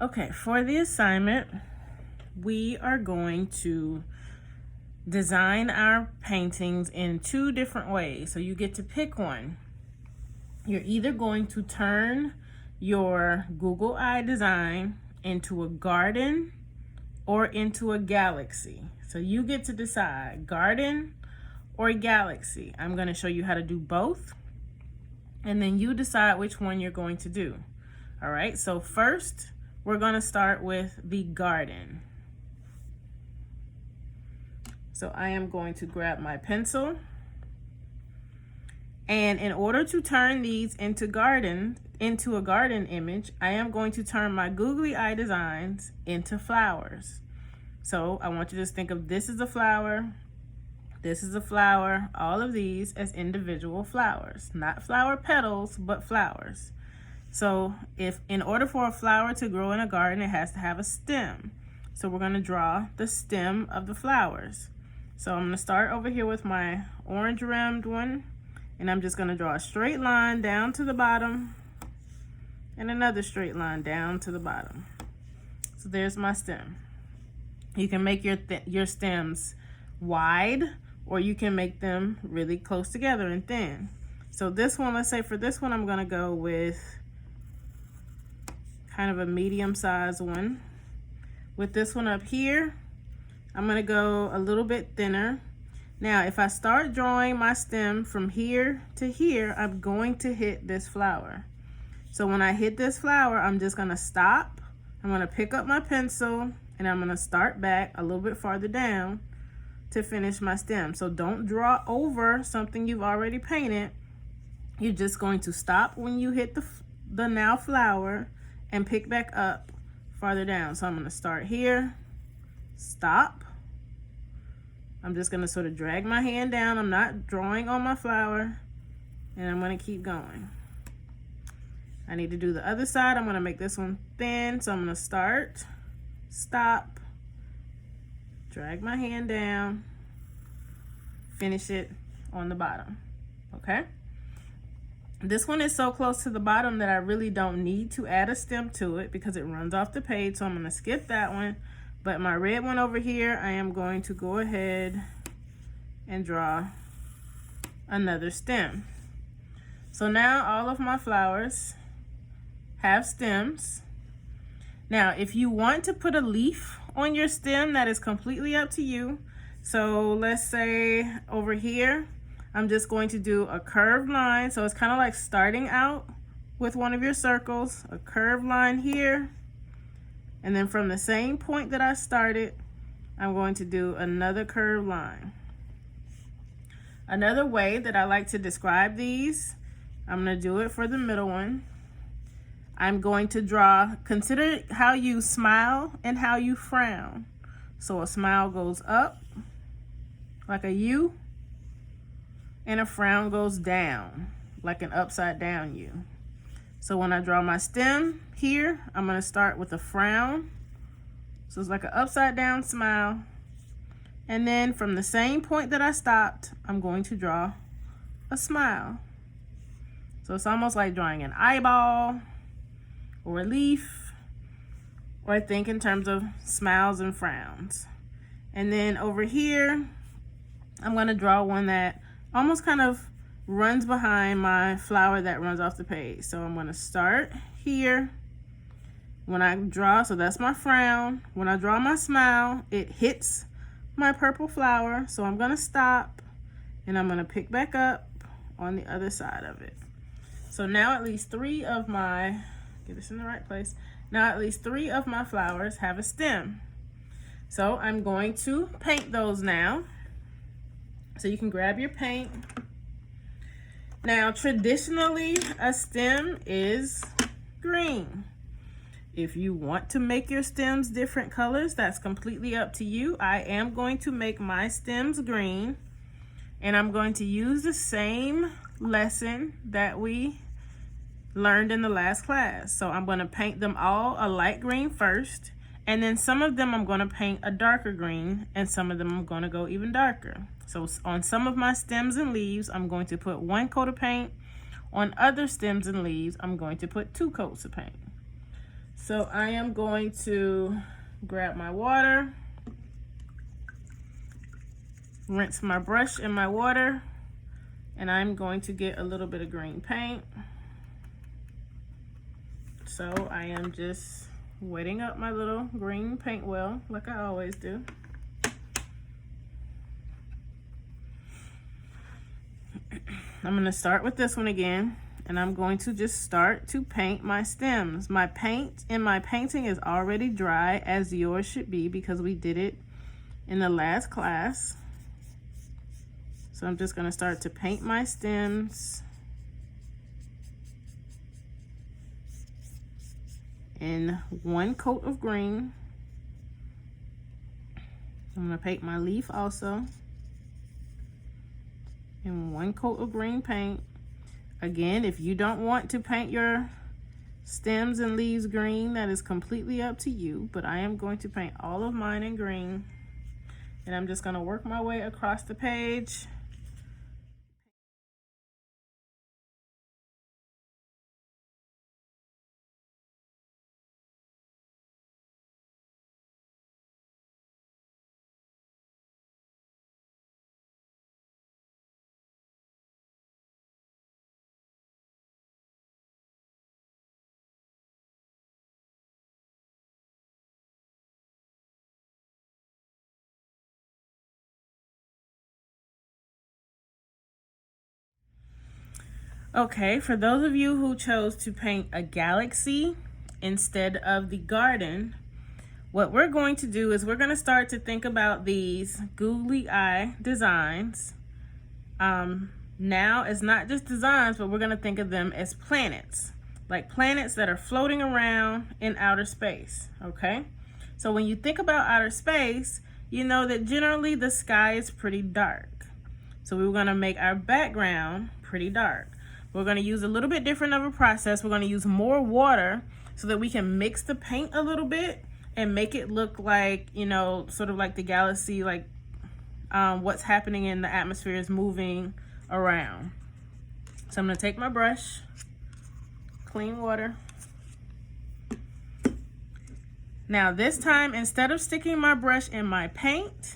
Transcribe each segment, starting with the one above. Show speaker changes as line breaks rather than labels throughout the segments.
Okay, for the assignment, we are going to design our paintings in 2 different ways. So you get to pick one. You're either going to turn your Google Eye design into a garden or into a galaxy. So you get to decide, garden or galaxy. I'm going to show you how to do both, and then you decide which one you're going to do. All right, so first we're going to start with the garden. So I am going to grab my pencil, and in order to turn these into a garden image, I am going to turn my Googly Eye designs into flowers. So I want you to just think of this as a flower, this is a flower, all of these as individual flowers, not flower petals, but flowers. So if in order for a flower to grow in a garden, it has to have a stem. So we're going to draw the stem of the flowers. So I'm going to start over here with my orange rimmed one, and I'm just going to draw a straight line down to the bottom and another straight line down to the bottom. So there's my stem. You can make your stems wide, or you can make them really close together and thin. So this one, let's say for this one, I'm going to go with kind of a medium size one. With this one up here, I'm going to go a little bit thinner. Now, if I start drawing my stem from here to here, I'm going to hit this flower. So when I hit this flower, I'm just going to stop. I'm going to pick up my pencil, and I'm going to start back a little bit farther down to finish my stem. So don't draw over something you've already painted. You're just going to stop when you hit the now flower and pick back up farther down. So I'm going to start here, stop. I'm just going to sort of drag my hand down. I'm not drawing on my flower, and I'm going to keep going. I need to do the other side. I'm going to make this one thin. So I'm going to start, stop, drag my hand down, finish it on the bottom. Okay? This one is so close to the bottom that I really don't need to add a stem to it because it runs off the page. So I'm going to skip that one. But my red one over here, I am going to go ahead and draw another stem. So now all of my flowers have stems. Now, if you want to put a leaf on your stem, that is completely up to you. So let's say over here, I'm just going to do a curved line. So it's kind of like starting out with one of your circles, a curved line here. And then from the same point that I started, I'm going to do another curved line. Another way that I like to describe these, I'm going to do it for the middle one. I'm going to draw, consider how you smile and how you frown. So a smile goes up like a U, and a frown goes down like an upside down U. So when I draw my stem here, I'm going to start with a frown. So it's like an upside down smile. And then from the same point that I stopped, I'm going to draw a smile. So it's almost like drawing an eyeball or a leaf, or think in terms of smiles and frowns. And then over here, I'm going to draw one that almost kind of runs behind my flower that runs off the page. So I'm going to start here. When I draw, so that's my frown. When I draw my smile, it hits my purple flower. So I'm going to stop, and I'm going to pick back up on the other side of it. So now at least 3 of my, get this in the right place. Now at least 3 of my flowers have a stem. So I'm going to paint those now. So you can grab your paint. Now, traditionally, a stem is green. If you want to make your stems different colors, that's completely up to you. I am going to make my stems green, and I'm going to use the same lesson that we learned in the last class. So I'm going to paint them all a light green first, and then some of them I'm going to paint a darker green, and some of them I'm going to go even darker. So on some of my stems and leaves, I'm going to put 1 coat of paint. On other stems and leaves, I'm going to put 2 coats of paint. So I am going to grab my water, rinse my brush in my water, and I'm going to get a little bit of green paint. So I am just wetting up my little green paint well like I always do. I'm going to start with this one again, and I'm going to just start to paint my stems. My paint in my painting is already dry, as yours should be, because we did it in the last class. So I'm just going to start to paint my stems in one coat of green. I'm going to paint my leaf also in one coat of green paint. Again, if you don't want to paint your stems and leaves green, that is completely up to you, but I am going to paint all of mine in green, and I'm just going to work my way across the page. Okay, for those of you who chose to paint a galaxy instead of the garden, what we're going to do is we're going to start to think about these googly eye designs. Now it's not just designs, but we're going to think of them as planets, like planets that are floating around in outer space. Okay, so when you think about outer space, you know that generally the sky is pretty dark. So we're going to make our background pretty dark. We're going to use a little bit different of a process. We're going to use more water so that we can mix the paint a little bit and make it look like, you know, sort of like the galaxy, like what's happening in the atmosphere is moving around. So I'm going to take my brush, clean water. Now this time, instead of sticking my brush in my paint,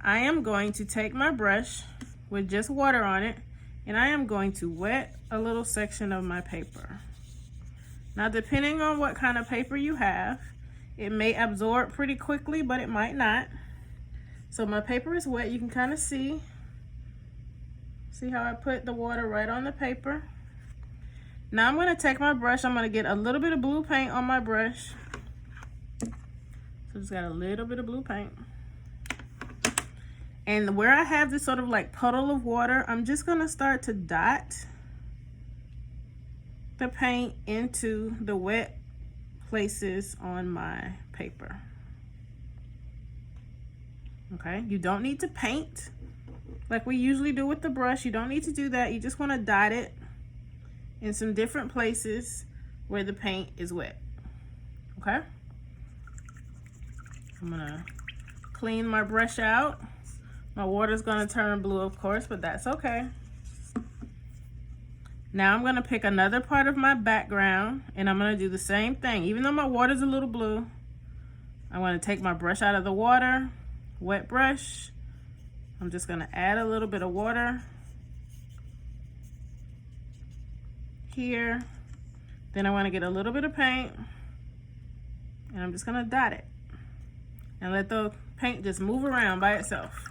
I am going to take my brush with just water on it, and I am going to wet a little section of my paper. Now, depending on what kind of paper you have, it may absorb pretty quickly, but it might not. So my paper is wet. You can kind of see how I put the water right on the paper. Now I'm going to take my brush. I'm going to get a little bit of blue paint on my brush. So just got a little bit of blue paint. And where I have this sort of like puddle of water, I'm just going to start to dot the paint into the wet places on my paper. Okay, you don't need to paint like we usually do with the brush. You don't need to do that. You just want to dot it in some different places where the paint is wet. Okay, I'm gonna clean my brush out. My water's gonna turn blue, of course, but that's okay. Now I'm gonna pick another part of my background, and I'm gonna do the same thing. Even though my water's a little blue, I'm gonna take my brush out of the water, wet brush. I'm just gonna add a little bit of water here. Then I wanna get a little bit of paint, and I'm just gonna dot it and let the paint just move around by itself.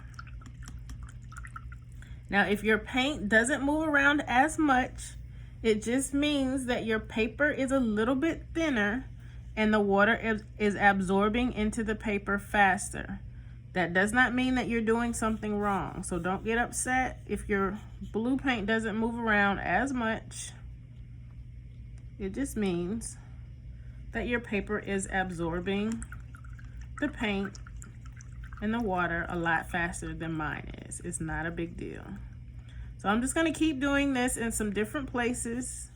Now, if your paint doesn't move around as much, it just means that your paper is a little bit thinner and the water is absorbing into the paper faster. That does not mean that you're doing something wrong. So don't get upset if your blue paint doesn't move around as much. It just means that your paper is absorbing the paint and the water a lot faster than mine is. It's not a big deal. So I'm just going to keep doing this in some different places.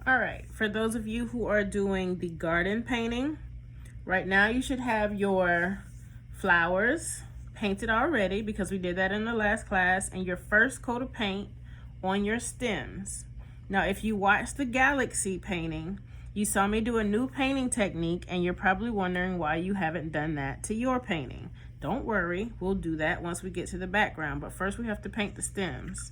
All right, for those of you who are doing the garden painting, right now you should have your flowers painted already because we did that in the last class, and your first coat of paint on your stems. Now, if you watched the Galaxy painting, you saw me do a new painting technique, and you're probably wondering why you haven't done that to your painting. Don't worry, we'll do that once we get to the background, but first we have to paint the stems.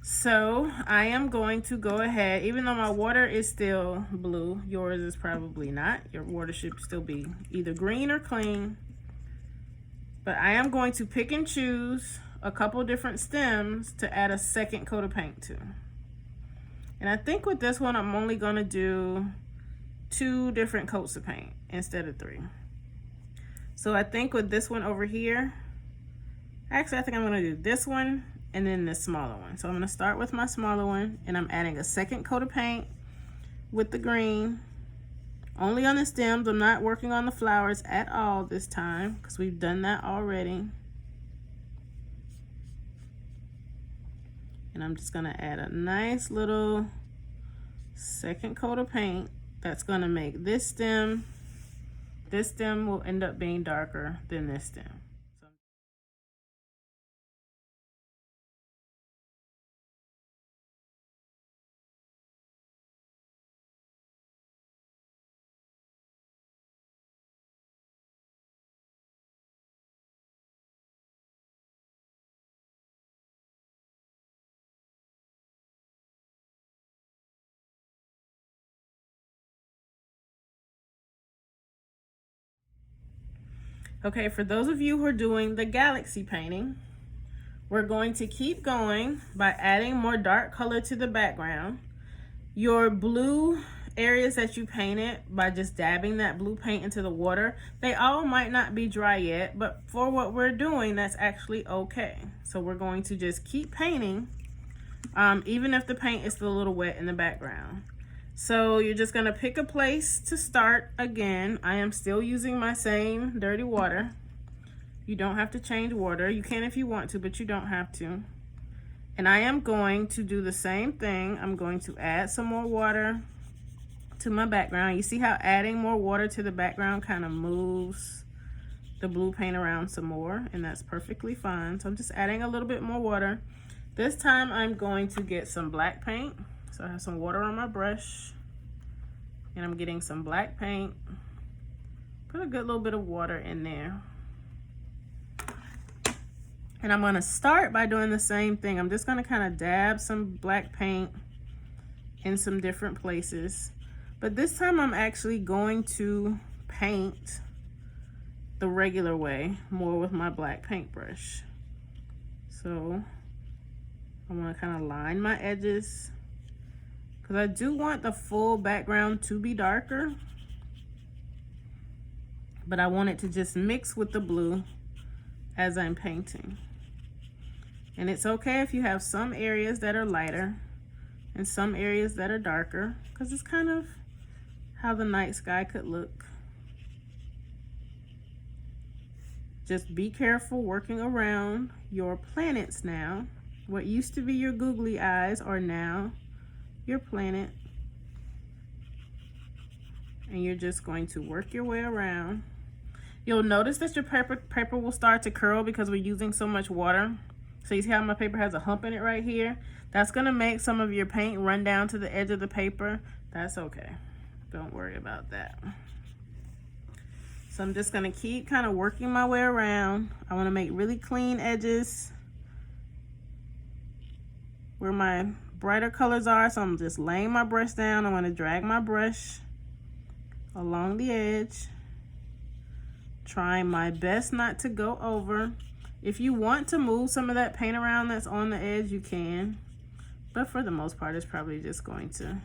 So I am going to go ahead, even though my water is still blue, yours is probably not. Your water should still be either green or clean. But I am going to pick and choose a couple different stems to add a second coat of paint to. And I think with this one, I'm only gonna do 2 different coats of paint instead of 3. So I think with this one over here, actually I think I'm gonna do this one and then the smaller one. So I'm gonna start with my smaller one, and I'm adding a second coat of paint with the green. Only on the stems. I'm not working on the flowers at all this time because we've done that already. And I'm just gonna add a nice little second coat of paint that's gonna make this stem will end up being darker than this stem. Okay, for those of you who are doing the Galaxy painting, we're going to keep going by adding more dark color to the background. Your blue areas that you painted, by just dabbing that blue paint into the water, they all might not be dry yet, but for what we're doing, that's actually okay. So we're going to just keep painting, even if the paint is still a little wet in the background. So you're just gonna pick a place to start. Again, I am still using my same dirty water. You don't have to change water. You can if you want to, but you don't have to. And I am going to do the same thing. I'm going to add some more water to my background. You see how adding more water to the background kind of moves the blue paint around some more, and that's perfectly fine. So I'm just adding a little bit more water. This time I'm going to get some black paint. So I have some water on my brush, and I'm getting some black paint. Put a good little bit of water in there. And I'm gonna start by doing the same thing. I'm just gonna kind of dab some black paint in some different places. But this time I'm actually going to paint the regular way, more with my black paintbrush. So I'm gonna kind of line my edges, because I do want the full background to be darker, but I want it to just mix with the blue as I'm painting. And it's okay if you have some areas that are lighter and some areas that are darker, because it's kind of how the night sky could look. Just be careful working around your planets now. What used to be your googly eyes are now your planet, and you're just going to work your way around. You'll notice that your paper will start to curl because we're using so much water. So you see how my paper has a hump in it right here? That's gonna make some of your paint run down to the edge of the paper. That's okay, don't worry about that. So I'm just gonna keep kind of working my way around. I wanna make really clean edges where my brighter colors are. So I'm just laying my brush down. I want to drag my brush along the edge, trying my best not to go over. If you want to move some of that paint around that's on the edge, you can, but for the most part it's probably just going to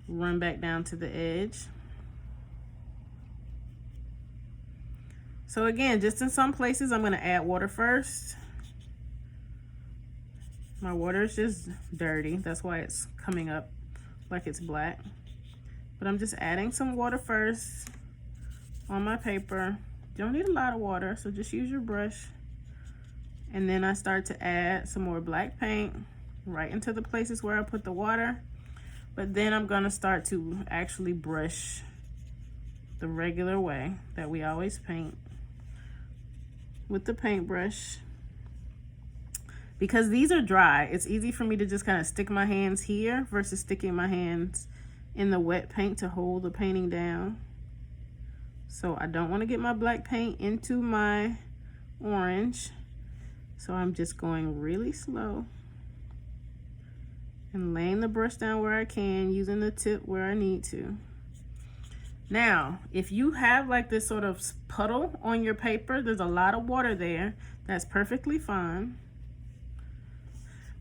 run back down to the edge. So again, just in some places I'm going to add water first. My water is just dirty, that's why it's coming up like it's black. But I'm just adding some water first on my paper. You don't need a lot of water, so just use your brush. And then I start to add some more black paint right into the places where I put the water. But then I'm gonna start to actually brush the regular way that we always paint with the paintbrush. Because these are dry, it's easy for me to just kind of stick my hands here versus sticking my hands in the wet paint to hold the painting down. So I don't want to get my black paint into my orange. So I'm just going really slow and laying the brush down where I can, using the tip where I need to. Now, if you have like this sort of puddle on your paper, there's a lot of water there, that's perfectly fine.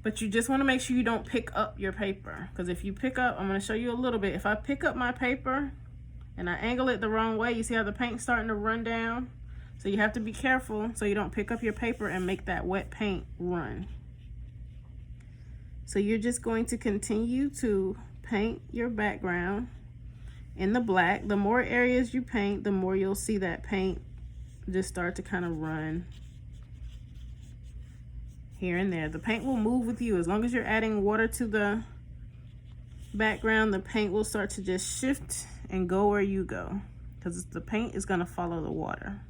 But you just want to make sure you don't pick up your paper. Because if you pick up, I'm going to show you a little bit. If I pick up my paper and I angle it the wrong way, you see how the paint's starting to run down? So you have to be careful so you don't pick up your paper and make that wet paint run. So you're just going to continue to paint your background in the black. The more areas you paint, the more you'll see that paint just start to kind of run here and there. The paint will move with you. As long as you're adding water to the background, the paint will start to just shift and go where you go, because the paint is going to follow the water.